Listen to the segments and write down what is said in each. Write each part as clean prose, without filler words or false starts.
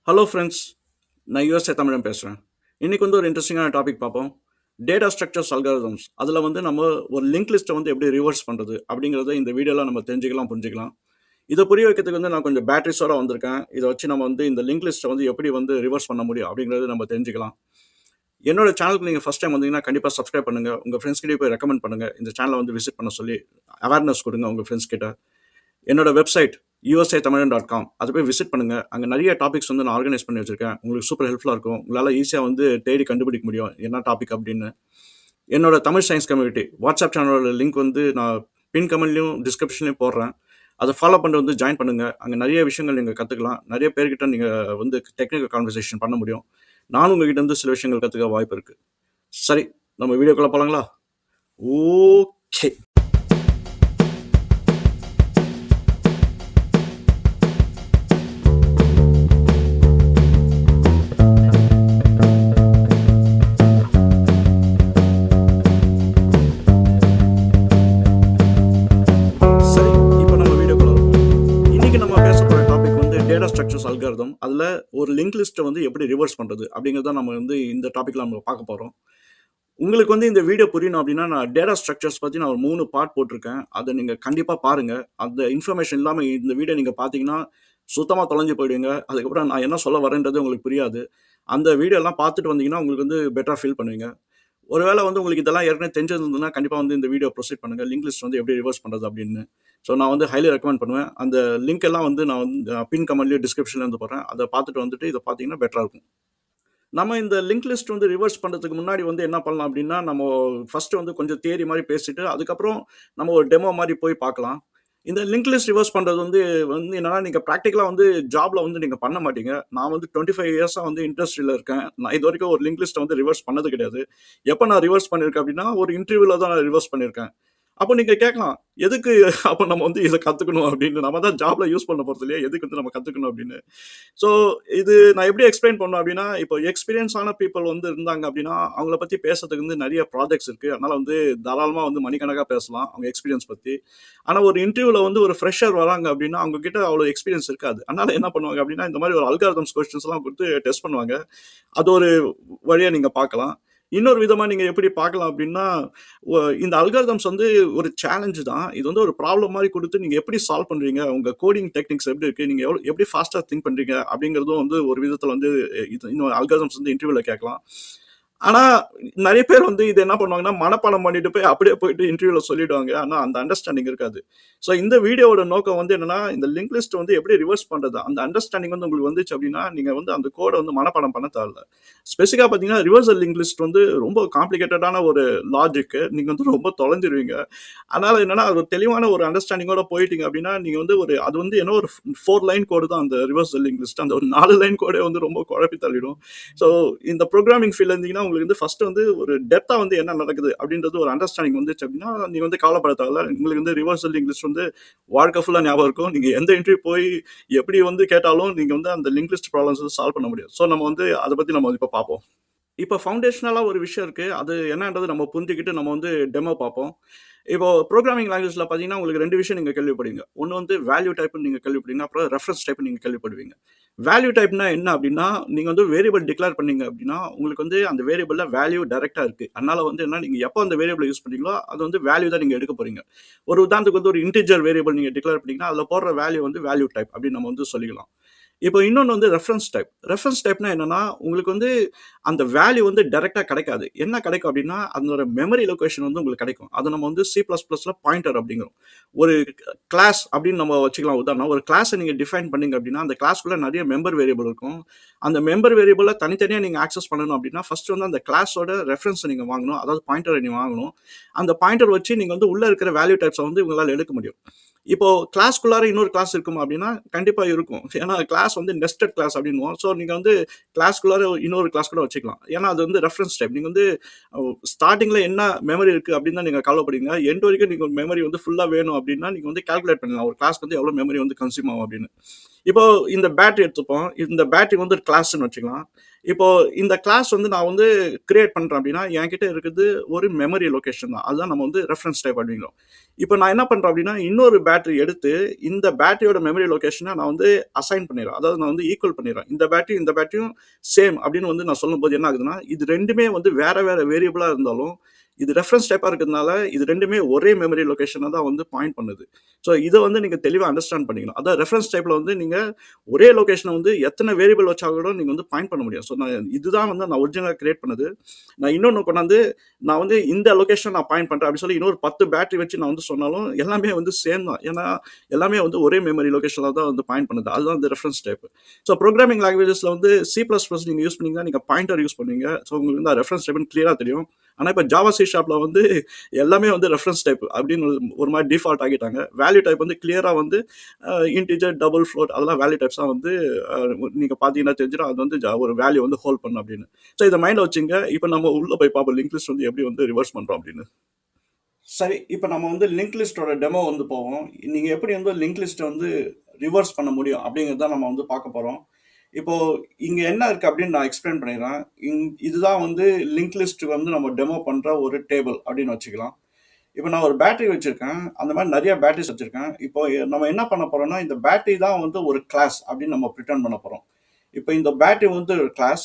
Hello friends, நான் USA தமிழன் பேசுகிறேன். இன்றைக்கி வந்து ஒரு இன்ட்ரெஸ்டிங்கான டாபிக் பார்ப்போம். டேட்டா ஸ்ட்ரக்சர்ஸ் அல்காரிதம்ஸ் அதில் வந்து நம்ம ஒரு லிங்க் லிஸ்ட்டை வந்து எப்படி ரிவர்ஸ் பண்ணுறது அப்படிங்கிறத இந்த வீடியோவில் நம்ம தெரிஞ்சுக்கலாம், புரிஞ்சுக்கலாம். இதை புரிய வைக்கிறதுக்கு வந்து நான் கொஞ்சம் பேட்டரிஸோடு வந்திருக்கேன். இதை வச்சு நம்ம வந்து இந்த லிங்க் லிஸ்ட்டை வந்து எப்படி வந்து ரிவர்ஸ் பண்ண முடியும் அப்படிங்கிறத நம்ம தெரிஞ்சுக்கலாம். என்னோட சேனலுக்கு நீங்கள் ஃபஸ்ட் டைம் வந்தீங்கன்னா கண்டிப்பாக சப்ஸ்கிரைப் பண்ணுங்கள். உங்கள் ஃப்ரெண்ட்ஸ்கிட்டே போய் ரெக்கமெண்ட் பண்ணுங்கள். இந்த சேனலை வந்து விசிட் பண்ண சொல்லி அவேர்னஸ் கொடுங்க உங்கள் ஃப்ரெண்ட்ஸ் கிட்ட. என்னோட வெப்சைட் usatamizhan.com அதை போய் விசிட் பண்ணுங்கள். அங்கே நிறைய டாபிக்ஸ் வந்து நான் ஆர்கனைஸ் பண்ணி வச்சுருக்கேன். உங்களுக்கு சூப்பர் ஹெல்ப்ஃபுல்லாக இருக்கும். உங்களால் ஈஸியாக வந்து தேடி கண்டுபிடிக்க முடியும் என்ன டாபிக் அப்படின்னு. என்னோட தமிழ் சயின்ஸ் கம்யூனிட்டி வாட்ஸ்அப் சேனலோட லிங்க் வந்து நான் பின் கமெண்ட்லையும் டிஸ்கிரிப்ஷன்லையும் போடுறேன். அதை ஃபாலோ பண்ணிட்டு வந்து ஜாயின் பண்ணுங்கள். அங்கே நிறைய விஷயங்கள் நீங்கள் கற்றுக்கலாம். நிறைய பேர்கிட்ட நீங்கள் வந்து டெக்னிக்கல் கான்வர்சேஷன் பண்ண முடியும். நானும் உங்ககிட்ட வந்து சில விஷயங்கள் கற்றுக்க வாய்ப்பு இருக்குது. சரி, நம்ம வீடியோக்குள்ளே போகலாங்களா? ஓகே. டேட்டா ஸ்ட்ரக்சர்ஸ் அல்காரிதம் அதில் ஒரு லிங்க் லிஸ்ட்டை வந்து எப்படி ரிவர்ஸ் பண்ணுறது அப்படிங்கிறத நம்ம வந்து இந்த டாப்பிக்கில் நம்ம பார்க்க போகிறோம். உங்களுக்கு வந்து இந்த வீடியோ புரியணும் அப்படின்னா நான் டேட்டா ஸ்ட்ரக்சர்ஸ் பற்றி நான் ஒரு 3 பார்ட் போட்டிருக்கேன். அதை நீங்கள் கண்டிப்பாக பாருங்கள். அந்த இன்ஃபர்மேஷன் இல்லாமல் இந்த வீடியோ நீங்கள் பார்த்தீங்கன்னா சுத்தமாக தொலைஞ்சு போயிடுவீங்க. அதுக்கப்புறம் நான் என்ன சொல்ல வரேன்றது உங்களுக்கு புரியாது. அந்த வீடியோலாம் பார்த்துட்டு வந்தீங்கன்னா உங்களுக்கு வந்து பெட்டராக ஃபீல் பண்ணுவீங்க. ஒருவேளை வந்து உங்களுக்கு இதெல்லாம் ஏற்கனவே தெரிஞ்சிருந்ததுன்னா கண்டிப்பாக வந்து இந்த வீடியோ ப்ரொசீட் பண்ணுங்கள். லிங்க் லிஸ்ட் வந்து எப்படி ரிவர்ஸ் பண்ணுறது அப்படின்னு. ஸோ நான் வந்து ஹைலி ரெக்கமெண்ட் பண்ணுவேன். அந்த லிங்க் எல்லாம் வந்து நான் வந்து பின் கமெண்ட்லேயும் டிஸ்கிரிப்ஷன்ல இருந்து போடுறேன். அதை பார்த்துட்டு வந்துட்டு இதை பார்த்தீங்கன்னா பெட்டராக இருக்கும். நம்ம இந்த லிங்க் லிஸ்ட் வந்து ரிவர்ஸ் பண்ணுறதுக்கு முன்னாடி வந்து என்ன பண்ணலாம் அப்படின்னா, நம்ம ஃபர்ஸ்ட் வந்து கொஞ்சம் தியரி மாதிரி பேசிட்டு அதுக்கப்புறம் நம்ம ஒரு டெமோ மாதிரி போய் பார்க்கலாம். இந்த லிங்க் லிஸ்ட் ரிவர்ஸ் பண்ணுறது வந்து வந்து என்னன்னா, நீங்கள் ப்ராக்டிக்கலாக வந்து ஜாப்ல வந்து நீங்கள் பண்ண மாட்டீங்க. நான் வந்து 25 இயர்ஸாக வந்து இண்டஸ்ட்ரியில் இருக்கேன். நான் இது வரைக்கும் ஒரு லிங்க் லிஸ்ட்டை வந்து ரிவர்ஸ் பண்ணது கிடையாது. எப்போ நான் ரிவர்ஸ் பண்ணியிருக்கேன் அப்படின்னா, ஒரு இன்டர்வியூவில் தான் நான் ரிவர்ஸ் பண்ணியிருக்கேன். அப்போ நீங்க கேட்கலாம், எதுக்கு அப்போ நம்ம வந்து இத கத்துக்கணும் அப்படின்னு. நம்ம தான் ஜாப்ல யூஸ் பண்ண போறது இல்லையா? எதுக்கு வந்து நம்ம கத்துக்கணும் அப்படின்னு. ஸோ இது நான் எப்படி எக்ஸ்பிளைன் பண்ணணும் அப்படின்னா, இப்போ எக்ஸ்பீரியன்ஸ் ஆன பீப்பிள் வந்து இருந்தாங்க அப்படின்னா, அவங்கள பத்தி பேசுறதுக்கு வந்து நெறைய ப்ராஜெக்ட்ஸ் இருக்கு. அதனால வந்து தாராளமா வந்து மணிக்கணக்கா பேசலாம் அவங்க எக்ஸ்பீரியன்ஸ் பத்தி. ஆனா ஒரு இன்டர்வியூல வந்து ஒரு ஃப்ரெஷர் வராங்க அப்படின்னா, அவங்க கிட்ட அவ்வளோ எக்ஸ்பீரியன்ஸ் இருக்காது. அதனால என்ன பண்ணுவாங்க அப்படின்னா, இந்த மாதிரி ஒரு அல்காரிதம்ஸ் கொஸ்டின்ஸ்லாம் குடுத்து டெஸ்ட் பண்ணுவாங்க. அது ஒரு வழியா நீங்க பார்க்கலாம். இன்னொரு விதமா நீங்க எப்படி பார்க்கலாம் அப்படின்னா, இந்த அல்காரிதம்ஸ் வந்து ஒரு சேலஞ்ச் தான். இது வந்து ஒரு ப்ராப்ளம் மாரி குடுத்து நீங்க எப்படி சால்வ் பண்றீங்க? உங்க கோடிங் டெக்னிக்ஸ் எப்படி இருக்கு? நீங்க எப்படி ஃபாஸ்ட்டா திங்க் பண்றீங்க? அப்படிங்கிறதும் வந்து ஒரு விதத்துல வந்து இது இன்னும் அல்காரிதம்ஸ் வந்து இன்டர்வியூல கேட்கலாம். ஆனா, நெறைய பேர் வந்து இது என்ன பண்ணுவாங்கன்னா, மனப்பாடம் பண்ணிட்டு போய் அப்படியே போயிட்டு இன்டர்வியூல சொல்லிடுவாங்க. ஆனா, அந்த அண்டர்ஸ்டாண்டிங் இருக்காது. ஸோ இந்த வீடியோவோட நோக்கம் வந்து என்னன்னா, இந்த லிங்க் லிஸ்ட் வந்து எப்படி ரிவர்ஸ் பண்றது? அந்த அண்டர்ஸ்டாண்டிங் வந்து உங்களுக்கு வந்துச்சு அப்படின்னா, நீங்க வந்து அந்த கோட வந்து மனப்பாடம் பண்ண தேவையில்ல. ஸ்பெசிஃபிக்கா பார்த்தீங்கன்னா, ரிவர்சல் லிங்க் லிஸ்ட் வந்து ரொம்ப காம்ப்ளிகேட்டடான ஒரு லாஜிக். நீங்க வந்து ரொம்ப தொலைஞ்சிருவீங்க. அதனால என்னன்னா, அது ஒரு தெளிவான ஒரு அண்டர்ஸ்டாண்டிங்கோட போயிட்டீங்க அப்படின்னா, நீங்க வந்து அது வந்து என்ன ஒரு 4 லைன் கோடு தான் அந்த ரிவர்சல் லிங்க் லிஸ்ட். அந்த ஒரு 4 லைன் கோடே வந்து ரொம்ப குழப்பி தள்ளிடும். ஸோ இந்த ப்ரோகிராமிங் ஃபீல்ட்ல இருந்தீங்கன்னா, உங்களுக்கு வந்து ஃபர்ஸ்ட் வந்து ஒரு டெப்த்தா வந்து என்ன நடக்குது அப்படின்றது ஒரு அண்டர்ஸ்டாண்டிங் வந்துச்சு அப்படின்னா, நீங்க வந்து கவலைப்பட தேவையில்ல. உங்களுக்கு வந்து ரிவர்சல் லிங்க் லிஸ்ட் வந்து வாழ்க்கை ஃபுல்லா ஞாபகம் இருக்கும். நீங்க எந்த இன்டர்வியூ போய் எப்படி வந்து கேட்டாலும், நீங்க வந்து அந்த லிங்க் லிஸ்ட் ப்ராப்ளம்ஸ் வந்து சால்வ் பண்ண முடியும். ஸோ நம்ம வந்து அத பத்தி நம்ம இப்ப பார்ப்போம். இப்ப ஃபவுண்டேஷனலா ஒரு விஷயம் இருக்கு. அது என்னன்றது நம்ம புரிஞ்சுக்கிட்டு நம்ம வந்து டெமோ பார்ப்போம். இப்போ புரோகிராமிங் லாங்குவேஜ்ல பார்த்தீங்கன்னா, உங்களுக்கு 2 விஷயம் நீங்க கேள்விப்படுவீங்க. ஒண்ணு வந்து வேல்யூ டைப்ன்னு நீங்க கேள்விப்படுவீங்க. அப்புறம் ரெஃபரன்ஸ் டைப்ன்னு நீங்க கேள்விப்படுவீங்க. வேல்யூ டைப்னா என்ன அப்டின்னா, நீங்க வந்து வேரியபிள் டிக்ளேர் பண்ணீங்க அப்டின்னா, உங்களுக்கு வந்து அந்த வேரியபிள்ல வேல்யூ டைரக்ட்டா இருக்கு. அதனால வந்து என்ன நீங்க எப்போ அந்த வேரியபிள யூஸ் பண்றீங்களோ, அது வந்து வேல்யூ தான் நீங்க எடுக்க போறீங்க. ஒரு உதாரணத்துக்கு வந்து ஒரு இன்டிஜர் வேரியபிள் நீங்க டிக்ளேர் பண்ணீங்கன்னா, அதுல போடுற வேல்யூ வந்து வேல்யூ டைப் அப்டின்னு நம்ம வந்து சொல்லிக்கலாம். இப்போ இன்னொன்னு வந்து ரெஃபரன்ஸ் டைப். ரெஃபரன்ஸ் டைப்னா என்னன்னா, உங்களுக்கு வந்து அந்த வேல்யூ வந்து டைரக்ட்டா கிடைக்காது. என்ன கிடைக்கும் அப்டின்னா, அதனோட மெமரி லொகேஷன் வந்து உங்களுக்கு கிடைக்கும். அத நம்ம வந்து C++ல பாயிண்டர் அப்டிங்கிறோம். ஒரு கிளாஸ் அப்டின்னு நம்ம வச்சுக்கலாம் உதாரணம். ஒரு கிளாஸ நீங்க டிஃபைன் பண்ணீங்க அப்டின்னா, அந்த கிளாஸ்க்குள்ள நெறைய மெம்பர் வேரியபிள் இருக்கும். அந்த மெம்பர் வேரியபிள தனித்தனியா நீங்க ஆக்சஸ் பண்ணணும் அப்டின்னா, ஃபர்ஸ்ட் வந்து அந்த கிளாஸோட ரெஃபரன்ஸ நீங்க வாங்கணும். அதாவது பாயிண்டர நீங்க வாங்கணும். அந்த பாயிண்டர் வச்சு நீங்க வந்து உள்ள இருக்கிற வேல்யூ டைப்ஸ வந்து உங்களால எடுக்க முடியும். இப்போ கிளாஸ்க்குள்ளார இன்னொரு கிளாஸ் இருக்குமா அப்படின்னா, கண்டிப்பா இருக்கும். ஏன்னா கிளாஸ் வந்து நெஸ்டட் கிளாஸ் அப்படின்னுவோம். ஸோ நீங்க வந்து கிளாஸ்க்குள்ளார இன்னொரு கிளாஸ் கூட வச்சுக்கலாம். ஏன்னா அது வந்து ரெஃபரன்ஸ் டைப். நீங்க வந்து ஸ்டார்ட்டிங்ல என்ன மெமரி இருக்கு அப்படின்னு தான் நீங்க கவலைப்படுவீங்க. எண்ட் வரைக்கும் நீங்க மெமரி வந்து ஃபுல்லா வேணும் அப்படின்னா, நீங்க வந்து கால்குலேட் பண்ணலாம். ஒரு கிளாஸ்க்கு வந்து எவ்வளவு மெமரி வந்து கன்சியூம் ஆகும் அப்படின்னு. இப்போ இந்த பேட்டரி எடுத்துப்போம். இந்த பேட்டரி வந்து கிளாஸ்ன்னு வச்சுக்கலாம். இப்போ இந்த கிளாஸ் வந்து நான் வந்து கிரியேட் பண்றேன் அப்படின்னா, என்கிட்ட இருக்குது ஒரு மெமரி லொகேஷன் தான். அதுதான் நம்ம வந்து ரெஃபரன்ஸ் டைப் அப்படிங்கிறோம். இப்போ நான் என்ன பண்றேன் அப்படின்னா, இன்னொரு பேட்டரி எடுத்து இந்த பேட்டரியோட மெமரி லொகேஷனை நான் வந்து அசைன் பண்ணிடுறேன். அதாவது நான் வந்து ஈக்குவல் பண்ணிடுறேன். இந்த பேட்டரியும் சேம் அப்படின்னு வந்து நான் சொல்லும்போது என்ன ஆகுதுன்னா, இது 2மே வந்து வேற வேற வேரியபிளா இருந்தாலும், இது ரெஃபரன்ஸ் டைப்பா இருக்கிறதுனால, இது 2மே ஒரே மெமரி லொகேஷன தான் வந்து பாயிண்ட் பண்ணுது. ஸோ இத வந்து நீங்க தெளிவா அண்டர்ஸ்டாண்ட் பண்ணிக்கணும். அதான் ரெஃபரன்ஸ் டைப்ல வந்து நீங்க ஒரே லொகேஷன வந்து எத்தனை வேரியபிள் வச்சா கூட நீங்க வந்து பாயிண்ட் பண்ண முடியும். ஸோ இதுதான் வந்து நான் ஒரிஜினலா கிரியேட் பண்ணது. நான் இன்னொன்னு கொண்டாந்து நான் வந்து இந்த லொகேஷன் நான் பாயிண்ட் பண்றேன் அப்படின்னு சொல்லி இன்னொரு 10 பேட்டரி வச்சு நான் வந்து சொன்னாலும் எல்லாமே வந்து சேம் தான். ஏன்னா எல்லாமே வந்து ஒரே மெமரி லொகேஷன்ல தான் வந்து பாயிண்ட் பண்ணுது. அதுதான் வந்து ரெஃபரன்ஸ் டைப். ஸோ ப்ரோகிராமிங் லாங்குவேஜஸ்ல வந்து C++ நீங்க யூஸ் பண்ணீங்கன்னா நீங்க பாயிண்டர் யூஸ் பண்ணுவீங்க. ஸோ உங்களுக்கு வந்து ரெஃபரன்ஸ் டைப்னு கிளியரா தெரியும். ஆனா இப்ப ஜாவா சி ஷார்ப்ல வந்து எல்லாமே வந்து ரெஃபரன்ஸ் டைப் அப்படின்னு ஒரு மாதிரி டிஃபால்ட் ஆகிட்டாங்க. வேல்யூ டைப் வந்து கிளியரா வந்து இன்டிஜர், டபுள், ஃப்ளோட் அதெல்லாம் வேல்யூ டைப்ஸ் தான் வந்து நீங்க பார்த்தீங்கன்னா தெரிஞ்சிடும். அது வந்து ஒரு வேல்யூ வந்து ஹோல்ட் பண்ணும் அப்படின்னு. ஸோ இதை மைண்ட்ல வச்சுங்க. இப்போ நம்ம உள்ள போய் பார்ப்போம் லிங்க் லிஸ்ட் வந்து எப்படி வந்து ரிவர்ஸ் பண்றோம் அப்படின்னு. சரி, இப்போ நம்ம வந்து லிங்க் லிஸ்டோட டெமோ வந்து போவோம். நீங்க எப்படி வந்து லிங்க் லிஸ்ட்டை வந்து ரிவர்ஸ் பண்ண முடியும் அப்படிங்கிறத நம்ம வந்து பார்க்க போறோம். இப்போ இங்க என்ன இருக்கு அப்படின்னு நான் எக்ஸ்பிளைன் பண்ணிடுறேன். இதுதான் வந்து லிங்க் லிஸ்ட் வந்து நம்ம டெமோ பண்ற ஒரு டேபிள் அப்படின்னு வச்சுக்கலாம். இப்போ நான் ஒரு பேட்டரி வச்சிருக்கேன். அந்த மாதிரி நிறைய பேட்டரிஸ் வச்சிருக்கேன். இப்போ நம்ம என்ன பண்ண போறோம்னா, இந்த பேட்டரி தான் வந்து ஒரு கிளாஸ் அப்படின்னு நம்ம பிரிட்டன் பண்ண போறோம். இப்போ இந்த பேட்டரி வந்து ஒரு கிளாஸ்.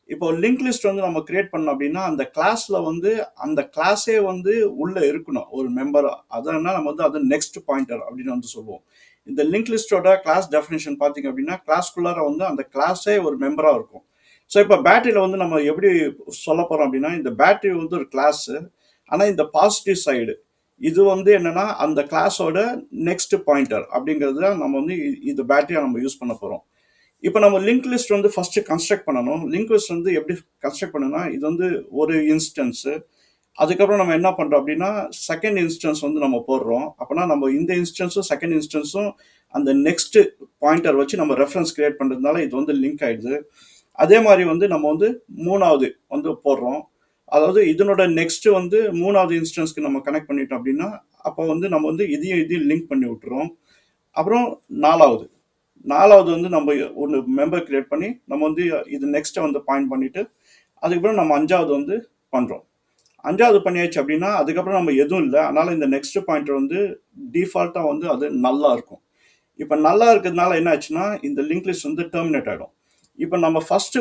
இப்போ லிங்க் லிஸ்ட் வந்து நம்ம கிரியேட் பண்ணோம் அப்படின்னா, அந்த கிளாஸ்ல வந்து அந்த கிளாஸே வந்து உள்ள இருக்கணும் ஒரு மெம்பரா. அதனா நம்ம வந்து அது நெக்ஸ்ட் பாயிண்டர் அப்படின்னு வந்து சொல்லுவோம். இந்த லிங்க் லிஸ்டோட கிளாஸ் டெஃபினேஷன் பார்த்தீங்க அப்படின்னா, கிளாஸ்க்குள்ளார வந்து அந்த கிளாஸே ஒரு மெம்பரா இருக்கும். ஸோ இப்போ பேட்டரியில வந்து நம்ம எப்படி சொல்ல போறோம் அப்படின்னா, இந்த பேட்டரி வந்து ஒரு கிளாஸ். ஆனா இந்த பாசிட்டிவ் சைடு இது வந்து என்னன்னா அந்த கிளாஸோட நெக்ஸ்ட் பாயிண்டர் அப்படிங்கிறது தான் நம்ம வந்து இந்த பேட்டரியா நம்ம யூஸ் பண்ண போறோம். இப்போ நம்ம லிங்க் லிஸ்ட் வந்து ஃபர்ஸ்ட் கன்ஸ்ட்ரக்ட் பண்ணணும். லிங்க் லிஸ்ட் வந்து எப்படி கன்ஸ்ட்ரக்ட் பண்ணணும்னா, இது வந்து ஒரு இன்ஸ்டன்ஸ். அதுக்கப்புறம் நம்ம என்ன பண்றோம் அப்படின்னா, செகண்ட் இன்ஸ்டன்ஸ் வந்து நம்ம போடுறோம். அப்போனா நம்ம இந்த இன்ஸ்டன்ஸும் செகண்ட் இன்ஸ்டன்ஸும் அந்த நெக்ஸ்ட் பாயிண்டர் வச்சு நம்ம ரெஃபரன்ஸ் கிரியேட் பண்றதுனால இது வந்து லிங்க் ஆயிடுது. அதே மாதிரி வந்து நம்ம வந்து மூணாவது வந்து போடுறோம். அதாவது இதனோட நெக்ஸ்ட் வந்து மூணாவது இன்ஸ்டன்ஸ்க்கு நம்ம கனெக்ட் பண்ணிட்டோம் அப்படின்னா, அப்போ வந்து நம்ம வந்து இதையும் லிங்க் பண்ணி விட்டுறோம். அப்புறம் நாலாவது நாலாவது வந்து நம்ம ஒன்று மெம்பர் கிரியேட் பண்ணி நம்ம வந்து இது நெக்ஸ்ட்டை வந்து பாயிண்ட் பண்ணிட்டு அதுக்கப்புறம் நம்ம அஞ்சாவது வந்து பண்ணுறோம். அஞ்சாவது பண்ணியாச்சு அப்படின்னா அதுக்கப்புறம் நம்ம எதுவும் இல்லை. அதனால இந்த நெக்ஸ்ட் பாயிண்டர் வந்து டிஃபால்ட்டாக வந்து அது நல்லா இருக்கும். இப்போ நல்லா இருக்கிறதுனால என்ன ஆச்சுன்னா இந்த லிங்க் லிஸ்ட் வந்து டெர்மினேட் ஆகிடும். இப்போ நம்ம ஃபர்ஸ்ட்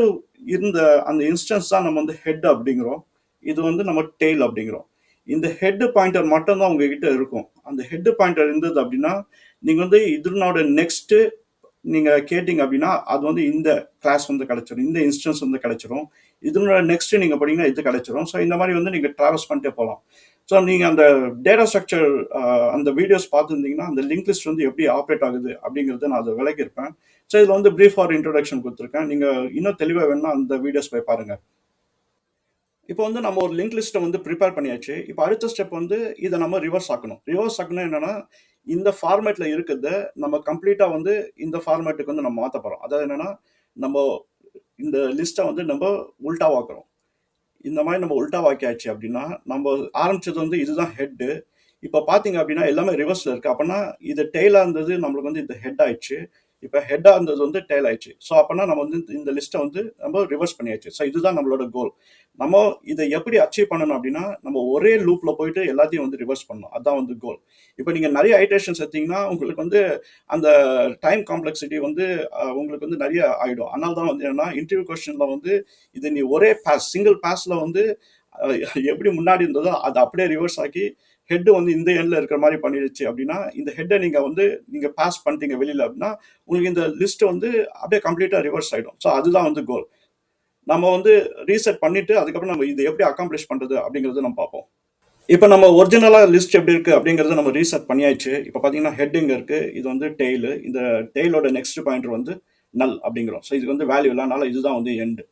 இருந்த அந்த இன்ஸ்டன்ஸ் தான் நம்ம வந்து ஹெட் அப்படிங்கிறோம். இது வந்து நம்ம டெய்ல் அப்படிங்கிறோம். இந்த ஹெட் பாயிண்டர் மட்டும் தான் உங்ககிட்ட இருக்கும். அந்த ஹெட் பாயிண்டர் இருந்தது அப்படின்னா நீங்க வந்து இதனோட நெக்ஸ்ட் நீங்க கேட்டீங்க அப்படின்னா அது வந்து இந்த கிளாஸ் வந்து கிடைச்சிடும், இந்த இன்ஸ்டன்ஸ் வந்து கிடைச்சிடும். இதனோட நெக்ஸ்ட் நீங்க படிங்கன்னா இது கிடைச்சிடும். ஸோ இந்த மாதிரி வந்து நீங்க டிராவல்ஸ் பண்ணிட்டே போகலாம். ஸோ நீங்க அந்த டேட்டா ஸ்ட்ரக்சர் அந்த வீடியோஸ் பார்த்துருந்தீங்கன்னா அந்த லிங்க் லிஸ்ட் வந்து எப்படி ஆப்ரேட் ஆகுது அப்படிங்கிறத நான் அதை விளக்கியிருப்பேன். ஸோ இதில் வந்து பிரீஃப் ஆர் இன்ட்ரோடக்ஷன் கொடுத்துருக்கேன். நீங்க இன்னும் தெளிவாக வேணும்னா அந்த வீடியோஸ் போய் பாருங்க. இப்போ வந்து நம்ம ஒரு லிங்க் லிஸ்ட்டை வந்து ப்ரிப்பேர் பண்ணியாச்சு. இப்போ அடுத்த ஸ்டெப் வந்து இதை நம்ம ரிவர்ஸ் ஆக்கணும். ரிவர்ஸ் ஆக்கணும் என்னன்னா, இந்த ஃபார்மேட்டில் இருக்கிறத நம்ம கம்ப்ளீட்டாக வந்து இந்த ஃபார்மேட்டுக்கு வந்து நம்ம மாற்ற போகிறோம். அதாவது என்னன்னா, நம்ம இந்த லிஸ்ட்டை வந்து நம்ம உல்டாவாக்குறோம். இந்த மாதிரி நம்ம உல்டாவாக்கியாச்சு அப்படின்னா, நம்ம ஆரம்பிச்சது வந்து இதுதான் ஹெட்டு. இப்போ பார்த்தீங்க அப்படின்னா எல்லாமே ரிவர்ஸில் இருக்குது. அப்போனா இது டெய்லாக இருந்தது நம்மளுக்கு வந்து இந்த ஹெட் ஆயிடுச்சு. இப்போ ஹெட்டாக இருந்தது வந்து டெய்ல் ஆயிடுச்சு. ஸோ அப்போனா நம்ம வந்து இந்த லிஸ்ட்டை வந்து நம்ம ரிவர்ஸ் பண்ணியாச்சு. ஸோ இதுதான் நம்மளோட கோல். நம்ம இதை எப்படி அச்சீவ் பண்ணணும் அப்படின்னா, நம்ம ஒரே லூப்ல போயிட்டு எல்லாத்தையும் வந்து ரிவர்ஸ் பண்ணணும். அதான் வந்து கோல். இப்போ நீங்க நிறைய ஐட்ரேஷன்ஸ் எடுத்தீங்கன்னா, உங்களுக்கு வந்து அந்த டைம் காம்ப்ளெக்சிட்டி வந்து உங்களுக்கு வந்து நிறைய ஆயிடும். அதனால தான் வந்து என்னன்னா, இன்டர்வியூ கொஸ்டின்ல வந்து இது நீ ஒரே பாஸ், சிங்கிள் பாஸ்ல வந்து அஹ், எப்படி முன்னாடி இருந்ததோ அதை அப்படியே ரிவர்ஸ் ஆக்கி ஹெட் வந்து இந்த எண்ட்ல இருக்கிற மாதிரி பண்ணிடுச்சு அப்படின்னா, இந்த ஹெட்டை நீங்க பாஸ் பண்ணிட்டீங்க வெளியில அப்படின்னா, உங்களுக்கு இந்த லிஸ்ட் வந்து அப்படியே கம்ப்ளீட்டா ரிவர்ஸ் ஆயிடும். ஸோ அதுதான் வந்து கோல். நம்ம வந்து ரீசெட் பண்ணிட்டு அதுக்கப்புறம் நம்ம இதை எப்படி அக்காம்ப்ளிஷ் பண்றது அப்படிங்கறத நம்ம பார்ப்போம். இப்போ நம்ம ஒரிஜினலா லிஸ்ட் எப்படி இருக்கு அப்படிங்கறத நம்ம ரீசெட் பண்ணியாச்சு. இப்போ பாத்தீங்கன்னா ஹெட்டிங் இருக்கு, இது வந்து டெய்ல். இந்த டெய்லோட நெக்ஸ்ட் பாயிண்டர் வந்து நல் அப்படிங்கிறோம். ஸோ இதுக்கு வந்து வேல்யூ இல்லைனால இதுதான் வந்து எண்ட்.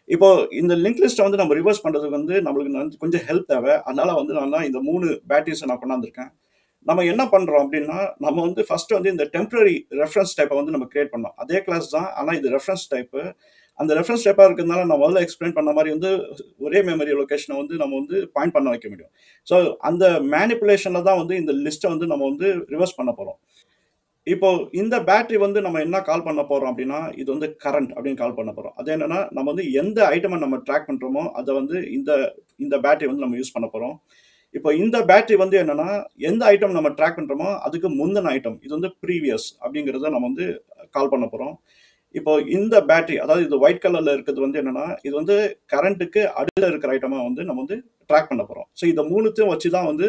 இப்போ இந்த லிங்க் லிஸ்ட்டை வந்து நம்ம ரிவர்ஸ் பண்றதுக்கு வந்து நம்மளுக்கு கொஞ்சம் ஹெல்ப் தேவை. அதனால வந்து நான் இந்த 3 பேட்டரிஸை நான் கொண்டாந்துருக்கேன். நம்ம என்ன பண்றோம் அப்படின்னா, நம்ம வந்து ஃபர்ஸ்ட் வந்து இந்த டெம்பரரி ரெஃபரன்ஸ் டைப்பை வந்து நம்ம கிரியேட் பண்ணோம். அதே கிளாஸ் தான், ஆனா இது ரெஃபரன்ஸ் டைப்பு. அந்த ரெஃபரன்ஸ் டைப்பா இருக்கிறதுனால நான் முதல்ல எக்ஸ்பிளைன் பண்ண மாதிரி வந்து ஒரே மெமரி லொகேஷனை வந்து நம்ம வந்து பாயிண்ட் பண்ண வைக்க முடியும். ஸோ அந்த மேனிப்புலேஷன்ல தான் வந்து இந்த லிஸ்ட்டை வந்து நம்ம வந்து ரிவர்ஸ் பண்ண போறோம். இப்போ இந்த பேட்டரி வந்து நம்ம என்ன கால் பண்ண போறோம் அப்படின்னா, இது வந்து கரண்ட் அப்படின்னு கால் பண்ண போறோம். அது என்னன்னா, நம்ம வந்து எந்த ஐட்டம நம்ம ட்ராக் பண்றோமோ, அத வந்து இந்த இந்த பேட்டரி வந்து நம்ம யூஸ் பண்ண போறோம். இப்போ இந்த பேட்டரி வந்து என்னன்னா, எந்த ஐட்டம் நம்ம ட்ராக் பண்றோமோ, அதுக்கு முந்தின ஐட்டம். இது வந்து ப்ரீவியஸ் அப்படிங்கிறத நம்ம வந்து கால் பண்ண போறோம். இப்போ இந்த பேட்டரி, அதாவது இது ஒயிட் கலர்ல இருக்கிறது வந்து என்னன்னா, இது வந்து கரண்ட்டுக்கு அடுத்த இருக்கிற ஐட்டமா வந்து நம்ம வந்து ட்ராக் பண்ண போறோம். ஸோ இந்த 3த்தையும் வச்சு தான் வந்து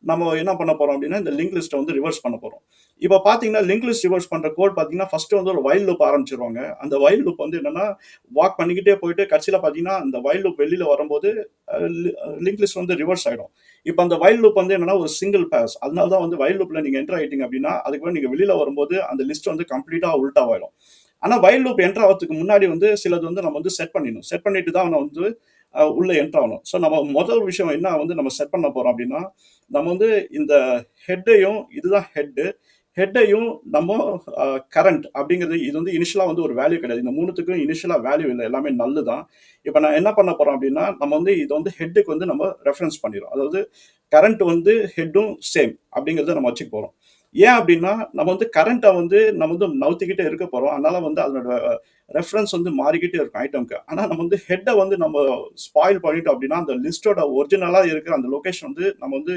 நம்ம என்ன பண்ண போறோம் அப்படின்னா, இந்த லிங்க் லிஸ்ட்ட வந்து ரிவர்ஸ் பண்ண போறோம். இப்போ பார்த்தீங்கன்னா, லிங்க் லிஸ்ட் ரிவர்ஸ் பண்ற கோட் பார்த்தீங்கன்னா, ஃபர்ஸ்ட்டு வந்து ஒரு வைல் லூப் ஆரம்பிச்சுருவாங்க. அந்த வைல் லூப் வந்து என்னன்னா, வாக் பண்ணிக்கிட்டே போயிட்டு கடைசியில பார்த்தீங்கன்னா, அந்த வைல் லூப் வெளியில வரும்போது அ லி லிங்க் லிஸ்ட் வந்து ரிவர்ஸ் ஆயிடும். இப்போ அந்த வைல் லூப் வந்து என்னன்னா, ஒரு சிங்கிள் பாஸ். அதனால தான் வந்து வைல் லூப்ல நீங்க என்டர் ஆயிட்டீங்க அப்படின்னா, அதுக்கப்புறம் நீங்க வெளியில வரும்போது அந்த லிஸ்ட் வந்து கம்ப்ளீட்டா உல்டாவாயிடும். ஆனா வைல் லூப் என்டர் ஆவறதுக்கு முன்னாடி வந்து சிலது வந்து நம்ம வந்து செட் பண்ணிடணும். செட் பண்ணிட்டு தான் நம்ம வந்து உள்ள என்டர் ஆகணும். ஸோ நம்ம முதல் விஷயம் என்ன வந்து நம்ம செட் பண்ண போறோம் அப்படின்னா, நம்ம வந்து இந்த ஹெட்டையும் இதுதான் ஹெட்டையும் நம்ம கரண்ட் அப்படிங்கிறது இது வந்து இனிஷியலா வந்து ஒரு வேல்யூ கிடையாது. இந்த 3த்துக்கும் இனிஷியலா வேல்யூ இல்ல. எல்லாமே நல்லு தான். இப்ப நான் என்ன பண்ண போறோம் அப்படின்னா, நம்ம வந்து இத வந்து ஹெட்க்கு வந்து நம்ம ரெஃபரன்ஸ் பண்ணிறோம். அதாவது கரண்ட் வந்து ஹெட்டும் சேம் அப்படிங்கிறத நம்ம வச்சுக்க போறோம். ஏன் அப்படின்னா, நம்ம வந்து கரண்ட்ட வந்து நம்ம வந்து நவுத்திக்கிட்டே இருக்க போறோம். அதனால வந்து அதனோட ரெஃபரன்ஸ் வந்து மாறிக்கிட்டே இருக்கும் ஐட்டம்க்கு. ஆனா நம்ம வந்து ஹெட்ட வந்து நம்ம ஸ்பாயில் பண்ணிட்டோம் அப்படின்னா, அந்த லிஸ்ட்டோட ஒரிஜினலா இருக்கிற அந்த லொகேஷன் வந்து நம்ம வந்து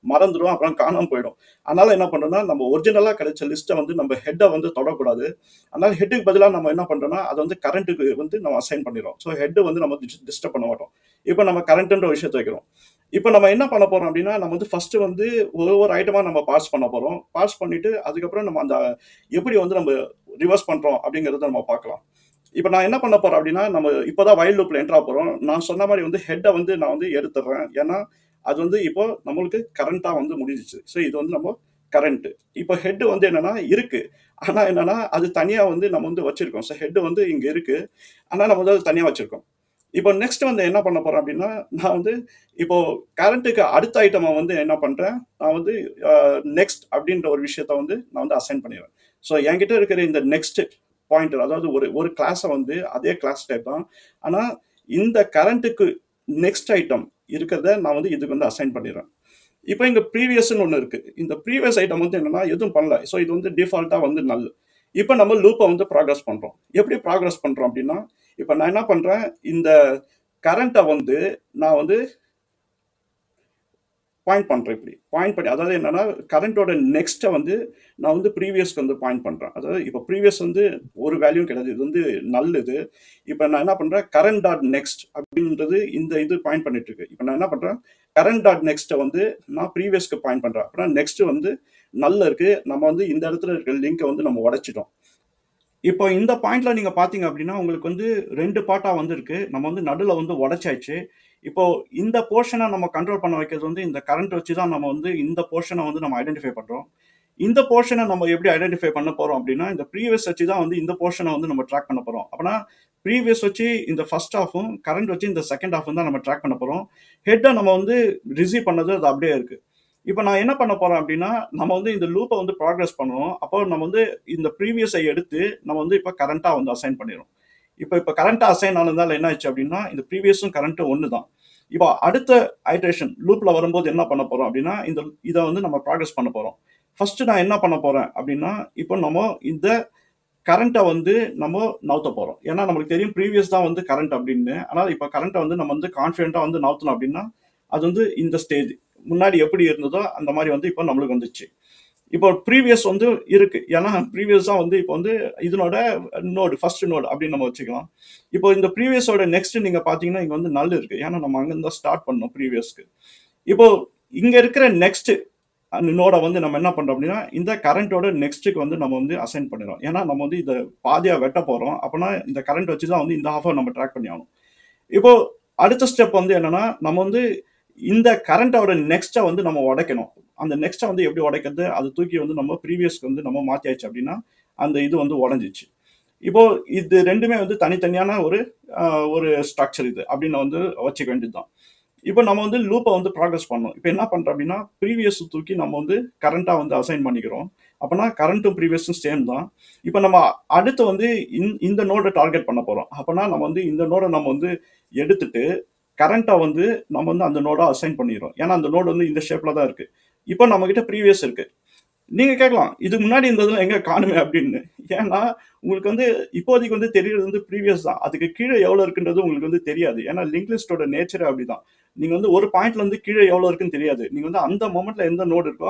மறந்துரும். அப்புறம் காணாம போயிடும். அதனால என்ன பண்றோம்னா, நம்ம ஒரிஜினலா கிடைச்ச லிஸ்ட்ட வந்து நம்ம ஹெட்ட வந்து தொடக்கூடாது. அதனால ஹெட்டுக்கு பதிலா நம்ம என்ன பண்றோம்னா, அத வந்து கரண்ட்டுக்கு வந்து நம்ம அசைன் பண்ணிறோம். ஸோ ஹெட் வந்து நம்ம டிஸ்டர்ப் பண்ண மாட்டோம். இப்ப நம்ம கரண்ட்ன்ற ஒரு விஷயத்த வைக்கிறோம். இப்ப நம்ம என்ன பண்ண போறோம் அப்டின்னா, நம்ம வந்து ஃபர்ஸ்ட் வந்து ஒவ்வொரு ஐட்டமா நம்ம பார்ஸ் பண்ண போறோம். பார்ஸ் பண்ணிட்டு அதுக்கப்புறம் நம்ம அந்த எப்படி வந்து நம்ம ரிவர்ஸ் பண்றோம் அப்டிங்கிறத நம்ம பார்க்கலாம். இப்ப நான் என்ன பண்ண போறேன் அப்டின்னா, நம்ம இப்ப தான் வைல் லூப்ல என்டர் ஆக போறோம். நான் சொன்ன மாரி வந்து ஹெட்ட வந்து நான் வந்து எடுத்துடுறேன். ஏன்னா, அது வந்து இப்போ நம்மளுக்கு கரண்ட்டா வந்து முடிஞ்சுச்சு. ஸோ இது வந்து நம்ம கரண்ட். இப்ப ஹெட் வந்து என்னன்னா இருக்கு. ஆனா என்னன்னா, அது தனியா வந்து நம்ம வந்து வச்சிருக்கோம். ஸோ ஹெட் வந்து இங்க இருக்கு. ஆனா நம்ம வந்து அத தனியா வச்சிருக்கோம். இப்போ நெக்ஸ்ட் வந்து என்ன பண்ண போறேன் அப்டின்னா, நான் வந்து இப்போ கரண்ட்டுக்கு அடுத்த ஐட்டமா வந்து என்ன பண்றேன், நான் வந்து அ நெக்ஸ்ட் அப்டின்ற ஒரு விஷயத்த வந்து நான் வந்து அசைன் பண்ணிருவேன். ஸோ என்கிட்ட இருக்கிற இந்த நெக்ஸ்ட் பாயிண்டர் அதாவது ஒரு ஒரு கிளாஸ வந்து அதே கிளாஸ் டைப் தான். ஆனா இந்த கரண்ட்டுக்கு நெக்ஸ்ட் ஐட்டம் இருக்கிறத நான் வந்து இதுக்கு வந்து அசைன் பண்ணிடுறேன். இப்போ இங்க ப்ரீவியஸ்ன்னு ஒண்ணு இருக்கு. இந்த ப்ரீவியஸ் ஐட்டம் வந்து என்னன்னா எதுவும் பண்ணல. ஸோ இது வந்து டிஃபால்ட்டா வந்து நல். இப்ப நம்ம லூப்ப வந்து ப்ராக்ரஸ் பண்றோம். எப்படி ப்ராக்ரஸ் பண்றோம் அப்டின்னா, இப்ப நான் என்ன பண்றேன், இந்த கரண்ட்ட வந்து நான் வந்து பாயிண்ட் பண்றேன் இப்படி. பாயிண்ட் பண்ணி அதாவது என்னன்னா, கரண்ட்டோட நெக்ஸ்ட்ட வந்து நான் வந்து ப்ரீவியஸ்க்கு வந்து பாயிண்ட் பண்றேன். அதாவது இப்ப ப்ரீவியஸ் வந்து ஒரு வேல்யூவும் கிடையாது. இது வந்து நல் இது. இப்ப நான் என்ன பண்றேன், கரண்ட் டாட் நெக்ஸ்ட் அப்படின்றது இந்த இது பாயிண்ட் பண்ணிட்டு இருக்கு. இப்ப நான் என்ன பண்றேன், கரண்ட் டாட் நெக்ஸ்ட்ட வந்து நான் ப்ரீவியஸ்க்கு பாயிண்ட் பண்றேன். அப்பன்னா நெக்ஸ்ட் வந்து நல்ல இருக்கு. நம்ம வந்து இந்த இடத்துல இருக்கிற லிங்க்க வந்து நம்ம உடைச்சுட்டோம். இப்போ இந்த பாயிண்ட்ல நீங்க பார்த்தீங்க அப்டின்னா, உங்களுக்கு வந்து 2 பார்ட்டா வந்திருக்கு. நம்ம வந்து நடுவுல வந்து உடைச்சாச்சு. இப்போ இந்த போர்ஷன நம்ம கண்ட்ரோல் பண்ண வைக்கிறது வந்து இந்த கரண்ட் வச்சு தான் நம்ம வந்து இந்த போர்ஷன வந்து நம்ம ஐடென்டிஃபை பண்றோம். இந்த போர்ஷன நம்ம எப்படி ஐடென்டிஃபை பண்ண போறோம் அப்டின்னா, இந்த ப்ரீவியஸ் வச்சு தான் வந்து இந்த போர்ஷன வந்து நம்ம ட்ராக் பண்ண போறோம். அப்பன்னா ப்ரீவியஸ் வச்சு இந்த ஃபர்ஸ்ட் ஹாஃப்பும், கரண்ட் வச்சு இந்த செகண்ட் ஹாஃப்பும் தான் நம்ம ட்ராக் பண்ண போறோம். ஹெட்ட நம்ம வந்து ரிசீவ் பண்ணது அது அப்டியே இருக்கு. இப்ப நான் என்ன பண்ண போறேன் அப்டின்னா, நம்ம வந்து இந்த லூப்ப வந்து ப்ராக்ரஸ் பண்ணுவோம். அப்போ நம்ம வந்து இந்த ப்ரீவியஸ எடுத்து நம்ம வந்து இப்ப கரண்ட்டா வந்து அசைன் பண்ணிறோம். இப்ப கரண்ட்டா அசைன் ஆனதுனால என்ன ஆச்சு அப்டின்னா, இந்த ப்ரீவியஸும் கரண்ட்டும் ஒண்ணு தான். இப்போ அடுத்த ஐட்ரேஷன் லூப்ல வரும்போது என்ன பண்ண போறோம் அப்டின்னா, இத வந்து நம்ம ப்ராக்ரஸ் பண்ண போறோம். ஃபர்ஸ்ட் நான் என்ன பண்ண போறேன் அப்டின்னா, இப்போ நம்ம இந்த கரண்ட்ட வந்து நம்ம நவுத்த போறோம். ஏன்னா நமக்கு தெரியும் ப்ரீவியஸ் தான் வந்து கரண்ட் அப்டின்னு. ஆனா இப்ப கரண்ட்ட வந்து நம்ம வந்து கான்ஃபிடென்ட்டா வந்து நவுத்தணும் அப்டின்னா, அது வந்து இந்த ஸ்டேஜ். முன்னாடி எப்படி இருந்ததோ அந்த மாரி வந்து இப்போ நம்மளுக்கு வந்துச்சு. இப்போ ப்ரீவியஸ் வந்து இருக்கு. ஏன்னா ப்ரீவியஸ் தான் வந்து இப்போ வந்து இதனோட நோடு, ஃபர்ஸ்ட் நோடு அப்படின்னு நம்ம வச்சுக்கலாம். இப்போ இந்த ப்ரீவியஸோட நெக்ஸ்ட் நீங்க பார்த்தீங்கன்னா, இங்க வந்து நல் இருக்கு. ஏன்னா நம்ம அங்கருந்து தான் ஸ்டார்ட் பண்ணோம் ப்ரீவியஸ்க்கு. இப்போ இங்க இருக்கிற நெக்ஸ்ட் அந்த நோட வந்து நம்ம என்ன பண்றோம் அப்படின்னா, இந்த கரண்ட்டோட நெக்ஸ்ட்க்கு வந்து நம்ம வந்து அசைன் பண்ணிறோம். ஏன்னா நம்ம வந்து இத பாதியா வெட்ட போறோம். அப்பன்னா இந்த கரண்ட் வச்சு தான் வந்து இந்த ஹாஃப்ப நம்ம ட்ராக் பண்ணி ஆகணும். இப்போ அடுத்த ஸ்டெப் வந்து என்னன்னா, நம்ம வந்து இந்த கரண்ட்டோட நெக்ஸ்ட்ட வந்து நம்ம உடைக்கணும். அந்த நெக்ஸ்ட்ட வந்து எப்படி உடைக்கிறது? அத தூக்கி வந்து நம்ம ப்ரீவியஸ்க்கு வந்து நம்ம மாத்தியாச்சு அப்படின்னா, அந்த இது வந்து உடைஞ்சிச்சு. இப்போ இது 2மே வந்து தனித்தனியான ஒரு அ ஒரு ஸ்ட்ரக்சர் இது அப்படின்னு வந்து வச்சுக்க வேண்டியது தான். இப்போ நம்ம வந்து லூப்ப வந்து ப்ராக்ரஸ் பண்ணணும். இப்ப என்ன பண்றோம் அப்படின்னா, ப்ரீவியஸ் தூக்கி நம்ம வந்து கரண்ட்டா வந்து அசைன் பண்ணிக்கிறோம். அப்பன்னா கரண்ட்டும் ப்ரீவியஸும் சேம் தான். இப்ப நம்ம அடுத்து வந்து இந்த நோட டார்கெட் பண்ண போறோம். அப்பன்னா நம்ம வந்து இந்த நோட நம்ம வந்து எடுத்துட்டு, கரண்ட்டா வந்து நம்ம வந்து அந்த நோட அசைன் பண்ணிர்றோம். ஏன்னா அந்த நோடு வந்து இந்த ஷேப்ல தான் இருக்கு. இப்போ நம்மகிட்ட ப்ரீவியஸ் இருக்கு. நீங்க கேட்கலாம், இதுக்கு முன்னாடி இருந்ததெல்லாம் எங்க காணுமே அப்படின்னு. ஏன்னா, உங்களுக்கு வந்து இப்போதைக்கு வந்து தெரியறது வந்து ப்ரீவியஸ் தான். அதுக்கு கீழ எவ்வளோ இருக்குன்றது உங்களுக்கு வந்து தெரியாது. ஏன்னா, லிங்க் லிஸ்ட்டோட நேச்சரே அப்படிதான். நீங்க வந்து ஒரு பாயிண்ட்ல இருந்து கீழ எவ்வளோ இருக்குன்னு தெரியாது. நீங்க வந்து அந்த மொமெண்ட்ல எந்த நோட் இருக்கோ,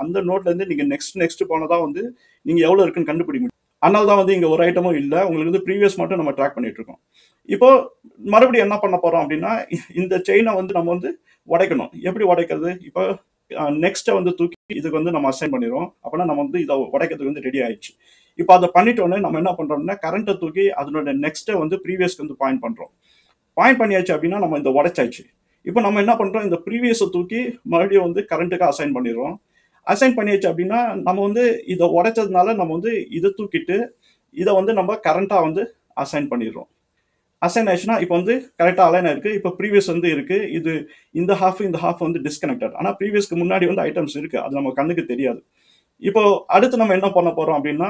அந்த நோட்ல இருந்து நீங்க நெக்ஸ்ட் போனா தான் வந்து நீங்க எவ்வளோ இருக்குன்னு கண்டுபிடிக்க முடியும். அதனால தான் வந்து இங்க ஒரு ஐட்டமும் இல்ல. உங்களுக்கு வந்து ப்ரீவியஸ் மட்டும் நம்ம ட்ராக் பண்ணிட்டு இருக்கோம். இப்போ மறுபடியும் என்ன பண்ண போறோம் அப்படின்னா, இந்த செயின வந்து நம்ம வந்து உடைக்கணும். எப்படி உடைக்கிறது? இப்போ நெக்ஸ்ட்ட வந்து தூக்கி இதுக்கு வந்து நம்ம அசைன் பண்ணிருவோம். அப்பன்னா நம்ம வந்து இத உடைக்கிறதுக்கு வந்து ரெடி ஆயிடுச்சு. இப்ப அத பண்ணிட்டோனே நம்ம என்ன பண்றோம்னா, கரண்ட்ட தூக்கி அதனோட நெக்ஸ்ட்ட வந்து ப்ரீவியஸ்க்கு வந்து பாயிண்ட் பண்றோம். பாயிண்ட் பண்ணியாச்சு அப்படின்னா நம்ம இந்த உடைச்சாச்சு. இப்ப நம்ம என்ன பண்றோம், இந்த ப்ரீவியஸ தூக்கி மறுபடியும் வந்து கரண்ட்டுக்கு அசைன் பண்ணிடுறோம். அசைன் பண்ணியாச்சு அப்படின்னா, நம்ம வந்து இத உடைச்சதுனால நம்ம வந்து இத தூக்கிட்டு, இத வந்து நம்ம கரண்ட்டா வந்து அசைன் பண்ணிடுறோம். அசைன் ஆயிடுச்சுன்னா, இப்போ வந்து கரெக்ட்டா அலைன் ஆயிருக்கு. இப்போ ப்ரீவியஸ் வந்து இருக்கு. இது இந்த ஹால்ஃப் வந்து டிஸ்கனெக்டட். ஆனா ப்ரீவியஸ்க்கு முன்னாடி வந்து ஐட்டம்ஸ் இருக்கு. அது நம்ம கண்ணுக்கு தெரியாது. இப்போ அடுத்து நம்ம என்ன பண்ண போறோம் அப்படின்னா,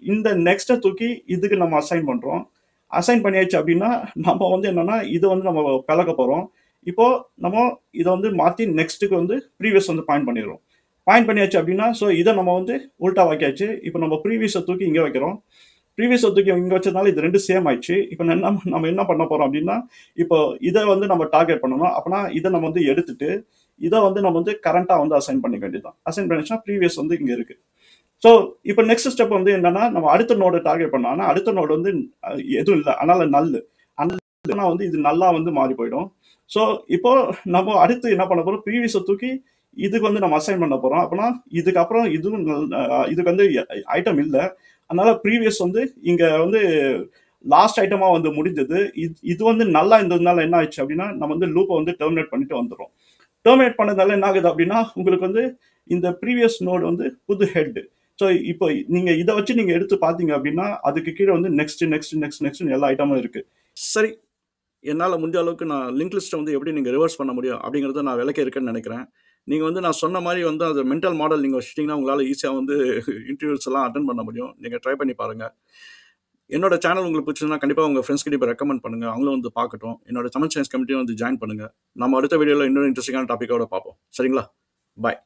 இந்த நெக்ஸ்ட்ட தூக்கி இதுக்கு நம்ம அசைன் பண்றோம். அசைன் பண்ணியாச்சு அப்படின்னா, நம்ம வந்து என்னன்னா, இத வந்து நம்ம பெலக்க போறோம். இப்போ நம்ம இத வந்து மாத்தி நெக்ஸ்ட்டுக்கு வந்து ப்ரீவியஸ் வந்து பாயிண்ட் பண்ணிடுறோம். பாயிண்ட் பண்ணியாச்சு அப்படின்னா, ஸோ இத நம்ம வந்து உல்டா ஆக்கியாச்சு. இப்போ நம்ம ப்ரீவியஸ தூக்கி இங்க வைக்கிறோம். ப்ரீவியஸ் தூக்கி இங்க வச்சதுனால இது 2 சேம் ஆயிடுச்சு. இப்போ நம்ம என்ன பண்ண போறோம் அப்படின்னா, இப்போ இத வந்து நம்ம டார்கெட் பண்ணணும். அப்பனா இத நம்ம வந்து எடுத்துட்டு, இத வந்து நம்ம வந்து கரண்ட்டா வந்து அசைன் பண்ணிக்க வேண்டியது தான். அசைன் பண்ணிச்சுன்னா ப்ரீவியஸ் வந்து இங்க இருக்கு. ஸோ இப்போ நெக்ஸ்ட் ஸ்டெப் வந்து என்னன்னா, நம்ம அடுத்த நோட டார்கெட் பண்ணோம். ஆனா அடுத்த நோடு வந்து எதுவும் இல்ல. அதனால நல். இல்லன்னா வந்து இது நல்லா வந்து மாறி போயிடும். ஸோ இப்போ நம்ம அடுத்து என்ன பண்ண போறோம், ப்ரீவியஸ தூக்கி இதுக்கு வந்து நம்ம அசைன் பண்ண போறோம். அப்பனா இதுக்கப்புறம் இதுவும் இதுக்கு வந்து ஐட்டம் இல்ல. அதனால ப்ரீவியஸ் வந்து இங்க வந்து லாஸ்ட் ஐட்டமா வந்து முடிஞ்சது. இது வந்து நல்லா இருந்ததுனால என்ன ஆயிடுச்சு அப்படின்னா, நம்ம வந்து லூப்ப வந்து டெர்மினேட் பண்ணிட்டு வந்துடுறோம். டெர்மினேட் பண்ணதால என்ன ஆகுது அப்படின்னா, உங்களுக்கு வந்து இந்த ப்ரீவியஸ் நோடு வந்து புது ஹெட். ஸோ இப்போ நீங்க இத வச்சு நீங்க எடுத்து பார்த்தீங்க அப்படின்னா, அதுக்கு கீழ வந்து நெக்ஸ்ட்ன்னு எல்லா ஐட்டமும் இருக்கு. சரி. என்னால முடிஞ்ச அளவுக்கு நான் லிங்க் லிஸ்ட்ட வந்து எப்படி நீங்க ரிவர்ஸ் பண்ண முடியும் அப்படிங்கிறத நான் விளக்கியிருக்கேன்னு நெனைக்கிறேன். நீங்க வந்து நான் சொன்ன மாரி வந்து அது மென்டல் மாடல் நீங்க வச்சுட்டீங்கன்னா, உங்களால ஈஸியா வந்து இன்டர்வியூஸ் எல்லாம் அட்டெண்ட் பண்ண முடியும். நீங்க ட்ரை பண்ணி பாருங்க. என்னோட சேனல் உங்களுக்கு பிடிச்சதுன்னா, கண்டிப்பா உங்க ஃபிரெண்ட்ஸ் கிட்ட போய் ரெக்கமெண்ட் பண்ணுங்க. அவங்களும் வந்து பார்க்கட்டும். என்னோட தமிழ் சயன்ஸ் கம்யூனிட்டியும் வந்து ஜாயின் பண்ணுங்க. நம்ம அடுத்த வீடியோல இன்னொரு இன்ட்ரஸ்டிங்கான டாபிக்கோட பார்ப்போம். சரிங்களா? பாய்.